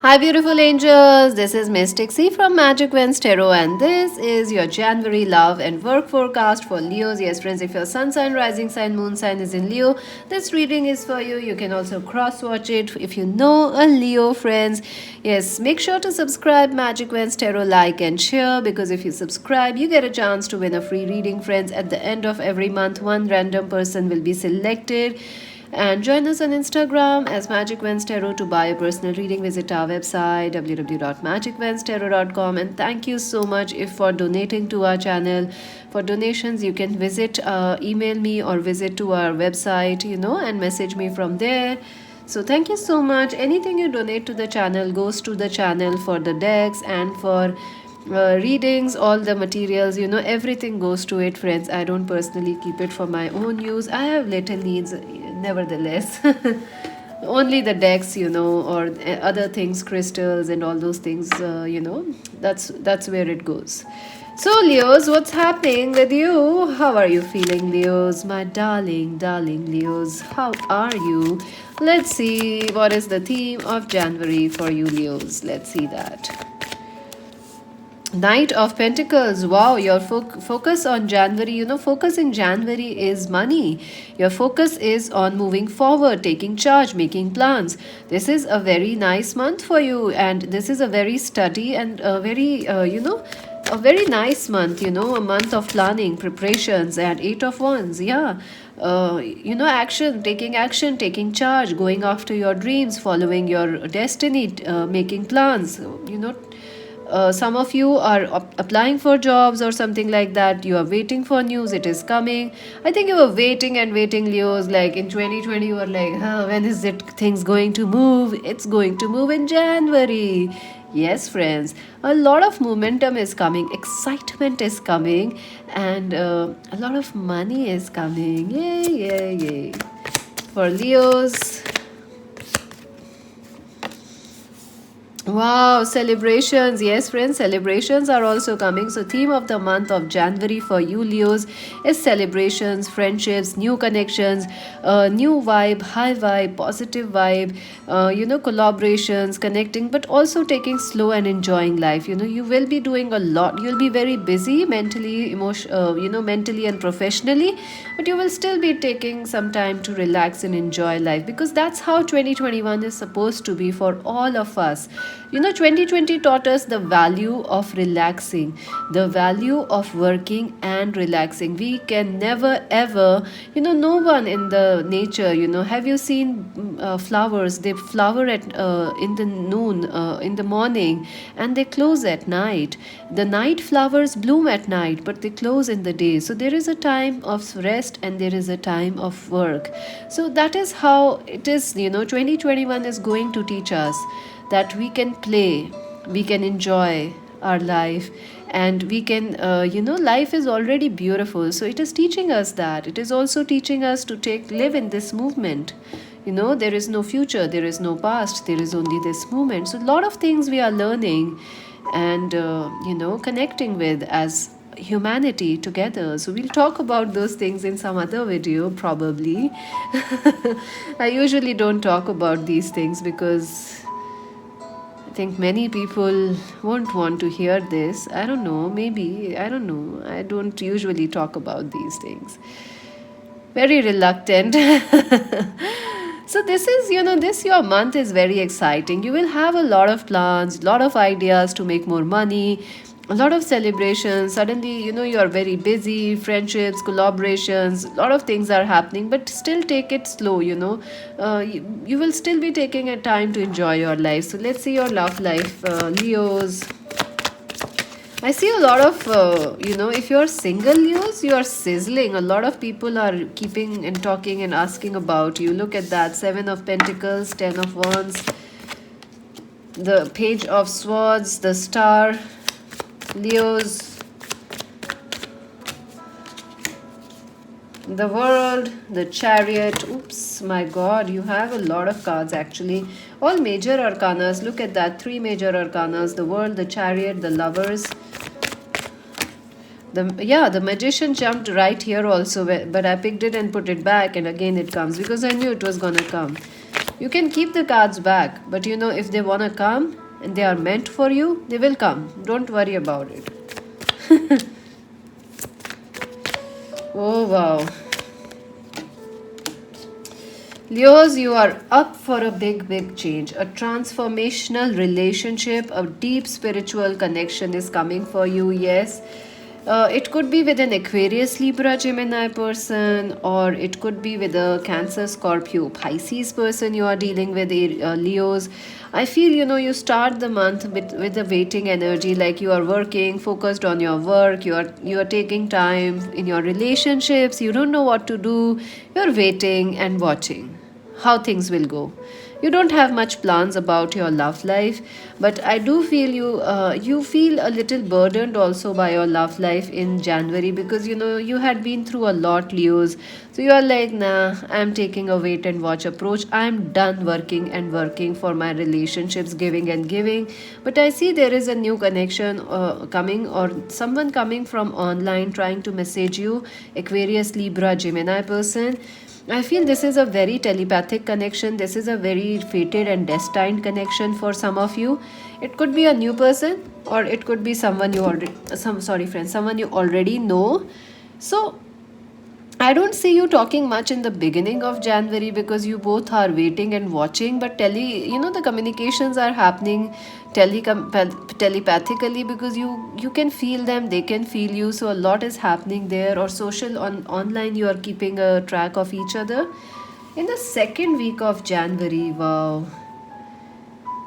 Hi, beautiful angels. This is Miss Tixie from Magic Wens Tarot, and this is your January love and work forecast for Leos. Yes, friends, if your sun sign, rising sign, moon sign is in Leo, this reading is for you. You can also cross watch it if you know a Leo, friends. Yes, make sure to subscribe Magic Wens Tarot, like and share, because if you subscribe, you get a chance to win a free reading, friends. At the end of every month, one random person will be selected. And join us on Instagram as Magic Vens Tarot to buy a personal reading. Visit our website www.magicvenstarot.com. And thank you so much if for donating to our channel. For donations, you can visit, email me or visit to our website, and message me from there. So thank you so much. Anything you donate to the channel goes to the channel for the decks and for readings, all the materials, everything goes to it, friends. I don't personally keep it for my own use. I have little needs, nevertheless. Only the decks, or other things, crystals and all those things, that's where it goes. So, Leos, what's happening with you? How are you feeling, Leos? My darling, darling Leos, how are you? Let's see what is the theme of January for you, Leos. Let's see that. Knight of Pentacles. Wow, your focus on January, focus in January is money. Your focus is on moving forward, taking charge, making plans. This is a very nice month for you, and this is a very steady and a very nice month, a month of planning, preparations, and Eight of Wands. Yeah. Action, taking charge, going after your dreams, following your destiny, making plans, some of you are applying for jobs or something like that. You are waiting for news. It is coming. I think you were waiting and waiting, Leos. Like in 2020, you were like, when is it things going to move? It's going to move in January. Yes, friends. A lot of momentum is coming. Excitement is coming. And a lot of money is coming. Yay, yay, yay. For Leos. Wow, celebrations. Yes, friends, celebrations are also coming. So, theme of the month of January for you, Leos, is celebrations, friendships, new connections, new vibe, high vibe, positive vibe, collaborations, connecting, but also taking slow and enjoying life. You will be doing a lot. You'll be very busy mentally, mentally and professionally, but you will still be taking some time to relax and enjoy life, because that's how 2021 is supposed to be for all of us. 2020 taught us the value of relaxing, the value of working and relaxing. We can never ever, no one in the nature, have you seen flowers? They flower at in the noon, in the morning, and they close at night. The night flowers bloom at night, but they close in the day. So there is a time of rest and there is a time of work. So that is how it is. 2021 is going to teach us that we can play, we can enjoy our life, and we can, life is already beautiful. So it is teaching us that. It is also teaching us to live in this movement. There is no future, there is no past, there is only this moment. So a lot of things we are learning and, connecting with as humanity together. So we'll talk about those things in some other video, probably. I usually don't talk about these things because I think many people won't want to hear this. I don't know, maybe, I don't know. I don't usually talk about these things. Very reluctant. So this is, this your month is very exciting. You will have a lot of plans, lot of ideas to make more money, a lot of celebrations. Suddenly, you are very busy, friendships, collaborations, a lot of things are happening, but still take it slow. You will still be taking a time to enjoy your life. So let's see your love life, Leos. I see a lot of, if you're single, Leos, you are sizzling. A lot of people are keeping and talking and asking about you. Look at that. 7 of Pentacles, 10 of Wands, the Page of Swords, the Star. Leos, the World, the Chariot. Oops, my God, you have a lot of cards actually. All major arcanas. Look at that. 3 major arcanas. The World, the Chariot, the Lovers. The Magician jumped right here also, but I picked it and put it back, and again it comes because I knew it was gonna come. You can keep the cards back, but if they want to come and they are meant for you, they will come. Don't worry about it. Oh, wow. Leos, you are up for a big, big change. A transformational relationship, a deep spiritual connection is coming for you, yes. It could be with an Aquarius, Libra, Gemini person, or it could be with a Cancer, Scorpio, Pisces person you are dealing with, Leos. I feel you start the month with the waiting energy, like you are working, focused on your work, you are taking time in your relationships, you don't know what to do, you're waiting and watching how things will go. You don't have much plans about your love life, but I do feel you feel a little burdened also by your love life in January, because you had been through a lot, Leos. So you are like, nah, I'm taking a wait and watch approach. I'm done working and working for my relationships, giving and giving. But I see there is a new connection coming, or someone coming from online trying to message you, Aquarius, Libra, Gemini person. I feel this is a very telepathic connection. This is a very fated and destined connection for some of you. It could be a new person, or it could be someone you already, someone you already know. So I don't see you talking much in the beginning of January, because you both are waiting and watching, but the communications are happening telepathically, because you can feel them, they can feel you. So a lot is happening there, or social online you are keeping a track of each other. In the second week of January, wow,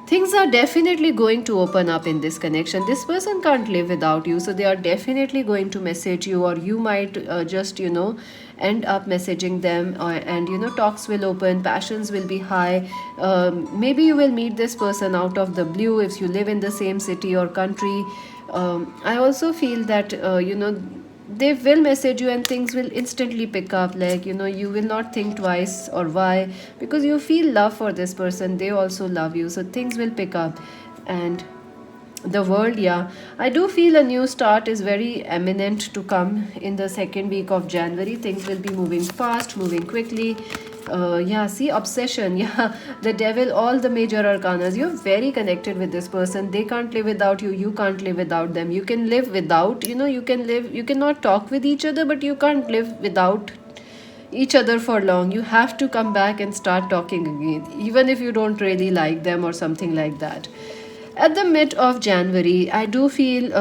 things are definitely going to open up in this connection. This person can't live without you, so they are definitely going to message you, or you might just end up messaging them, and talks will open, passions will be high. Maybe you will meet this person out of the blue if you live in the same city or country. I also feel that they will message you and things will instantly pick up, like you will not think twice or why, because you feel love for this person, they also love you, so things will pick up. And the world, yeah, I do feel a new start is very eminent to come in the second week of January. Things will be moving fast, moving quickly. Yeah, see, obsession, yeah, the devil, all the major arcanas. You're very connected with this person. They can't live without you, you can't live without them. You can live without, you cannot talk with each other, but you can't live without each other for long. You have to come back and start talking again, even if you don't really like them or something like that. At the mid of January, I do feel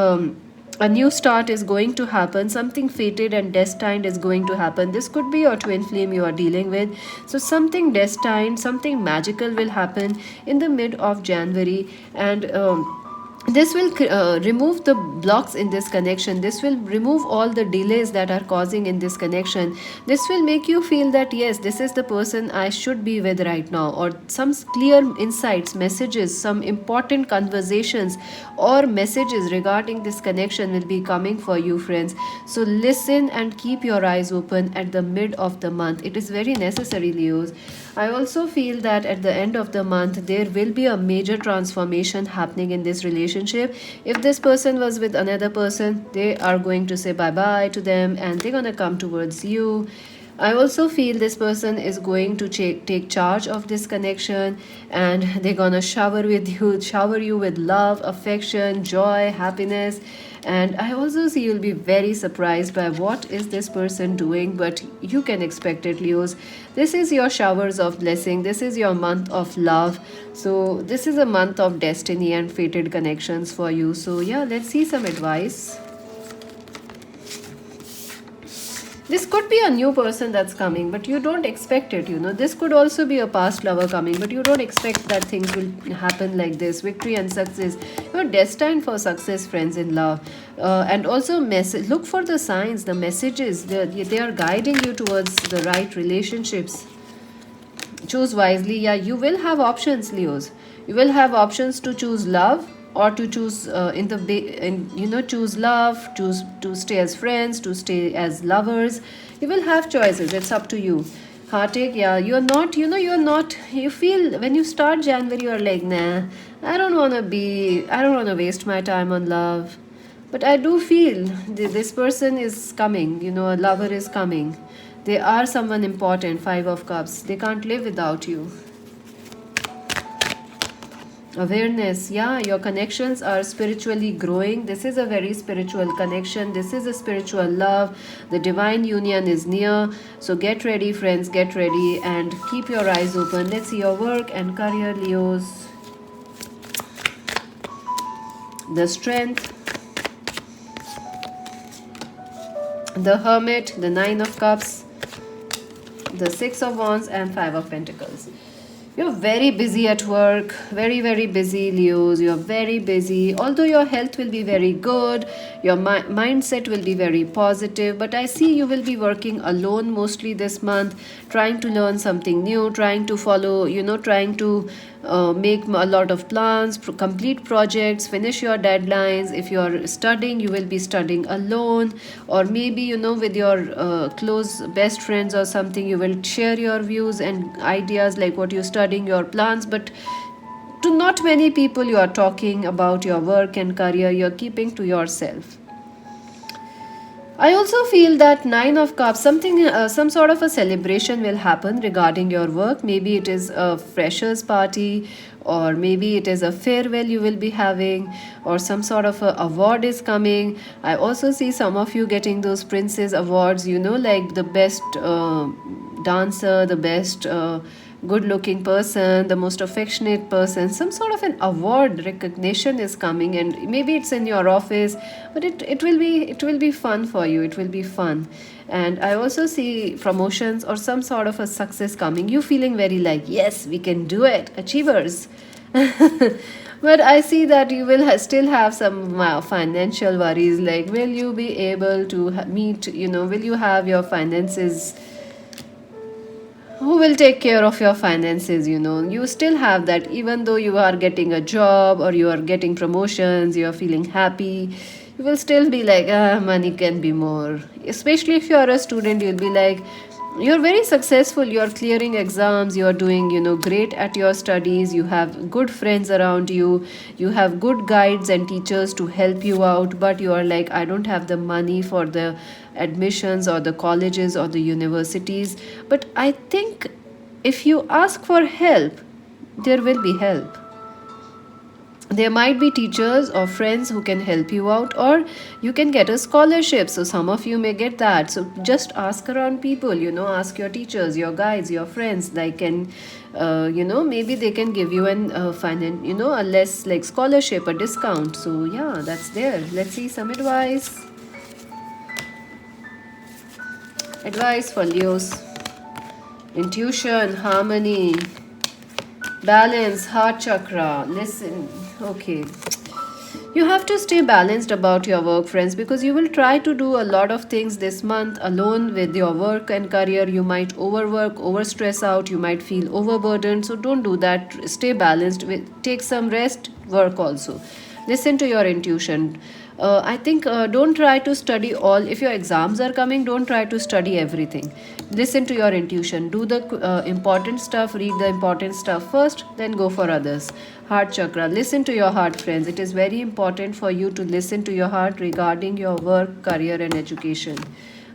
a new start is going to happen. Something fated and destined is going to happen. This could be your twin flame you are dealing with. So, something destined, something magical will happen in the mid of January, and this will remove the blocks in this connection. This will remove all the delays that are causing in this connection. This will make you feel that yes, this is the person I should be with right now, or some clear insights, messages, some important conversations or messages regarding this connection will be coming for you, friends. So listen and keep your eyes open at the mid of the month. It is very necessary, Leos. I also feel that at the end of the month, there will be a major transformation happening in this relationship. If this person was with another person, they are going to say bye bye to them and they're going to come towards you. I also feel this person is going to take charge of this connection, and they're gonna shower you with love, affection, joy, happiness. And I also see you'll be very surprised by what is this person doing, but you can expect it, Leos. This is your showers of blessing. This is your month of love. So this is a month of destiny and fated connections for you. So yeah, let's see some advice. This could be a new person that's coming, but you don't expect it. This could also be a past lover coming, but you don't expect that things will happen like this. Victory and success. You're destined for success, friends, in love. And also, look for the signs, the messages. They are guiding you towards the right relationships. Choose wisely. Yeah, you will have options, Leos. You will have options to choose love, or to choose choose love, choose to stay as friends, to stay as lovers. You will have choices. It's up to you. Heartache, yeah, you feel when you start January, you're like, nah, I don't want to waste my time on love. But I do feel this person is coming, a lover is coming. They are someone important. Five of Cups, they can't live without you. Awareness, yeah, your connections are spiritually growing. This is a very spiritual connection. This is a spiritual love. The divine union is near. So get ready, friends, get ready and keep your eyes open. Let's see your work and career, Leos. The Strength, the Hermit, the Nine of Cups, the Six of Wands, and Five of Pentacles. You're very busy at work, very, very busy, Leos. You're very busy. Although your health will be very good, your mindset will be very positive. But I see you will be working alone mostly this month, trying to learn something new, trying to follow, trying to make a lot of plans, complete projects, finish your deadlines. If you're studying, you will be studying alone, or maybe with your close best friends or something. You will share your views and ideas, like what you're studying, your plans, but to not many people you are talking about your work and career. You're keeping to yourself. I also feel that Nine of Cups, some sort of a celebration will happen regarding your work. Maybe it is a freshers party, or maybe it is a farewell you will be having, or some sort of a award is coming. I also see some of you getting those princess awards, like the best dancer, the best good looking person, the most affectionate person. Some sort of an award recognition is coming, and maybe it's in your office, but it will be fun for you. It will be fun. And I also see promotions or some sort of a success coming. You feeling very like, yes, we can do it, achievers. But I see that you will still have some financial worries, like will you be able to meet, will you have your finances, who will take care of your finances. You still have that. Even though you are getting a job or you are getting promotions, you are feeling happy, you will still be like, money can be more. Especially if you are a student, you'll be like, you're very successful, you're clearing exams, you're doing great at your studies, you have good friends around you, you have good guides and teachers to help you out, but you are like, I don't have the money for the admissions or the colleges or the universities. But I think if you ask for help, there will be help. There might be teachers or friends who can help you out, or you can get a scholarship. So some of you may get that. So just ask around people, ask your teachers, your guides, your friends. They can maybe they can give you an a less like scholarship, a discount. So yeah, that's there. Let's see some advice for Leos. Intuition, harmony, balance, heart chakra. Listen, okay. You have to stay balanced about your work, friends, because you will try to do a lot of things this month alone with your work and career. You might overwork, overstress out, you might feel overburdened. So don't do that. Stay balanced. Take some rest, work also. Listen to your intuition. I think don't try to study all. If your exams are coming, don't try to study everything. Listen to your intuition. Do the important stuff, read the important stuff first, then go for others. Heart chakra. Listen to your heart, friends. It is very important for you to listen to your heart regarding your work, career, and education.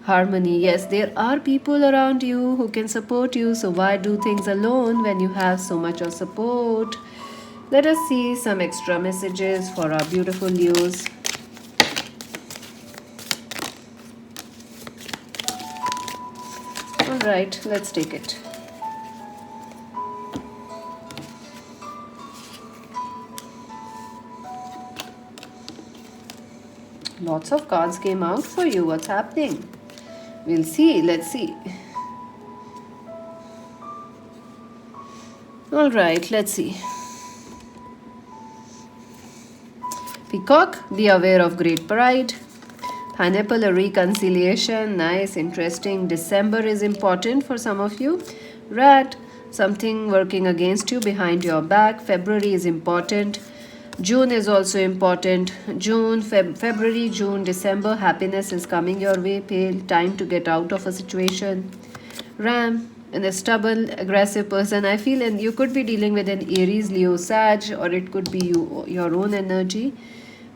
Harmony. Yes, there are people around you who can support you. So why do things alone when you have so much of support? Let us see some extra messages for our beautiful Leos. Alright, let's take it. Lots of cards came out for you. What's happening? We'll see. Let's see. Alright, let's see. Peacock, be aware of great pride. Pineapple, a reconciliation. Nice, interesting. December is important for some of you. Rat, something working against you behind your back. February is important. June is also important. June, February, June, December, happiness is coming your way. Pale, time to get out of a situation. Ram, and a stubborn, aggressive person. I feel, and you could be dealing with an Aries, Leo, Sag, or it could be your own energy.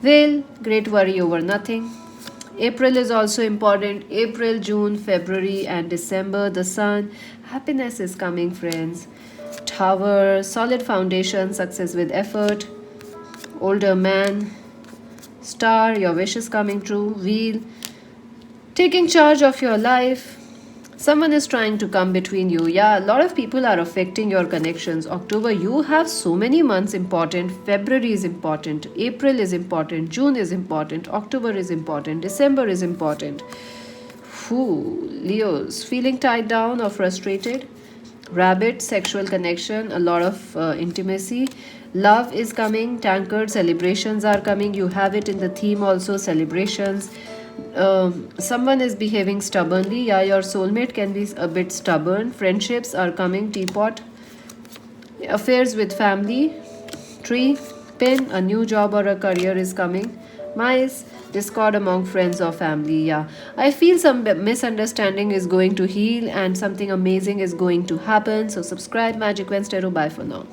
Whale, great worry over nothing. April is also important. April, June, February, and December. The sun. Happiness is coming, friends. Tower, solid foundation, success with effort. Older man, Star, your wish is coming true. Wheel, taking charge of your life. Someone is trying to come between you. Yeah, a lot of people are affecting your connections. October, you have so many months important. February is important. April is important. June is important. October is important. December is important. Leos, feeling tied down or frustrated. Rabbit, sexual connection, a lot of intimacy. Love is coming. Tankard, celebrations are coming. You have it in the theme also, celebrations. Someone is behaving stubbornly. Yeah, your soulmate can be a bit stubborn. Friendships are coming. Teapot, affairs with family. Tree, pin, a new job or a career is coming. Mice, discord among friends or family. Yeah, I feel some misunderstanding is going to heal and something amazing is going to happen. So subscribe Magic Wednesday. Bye for now.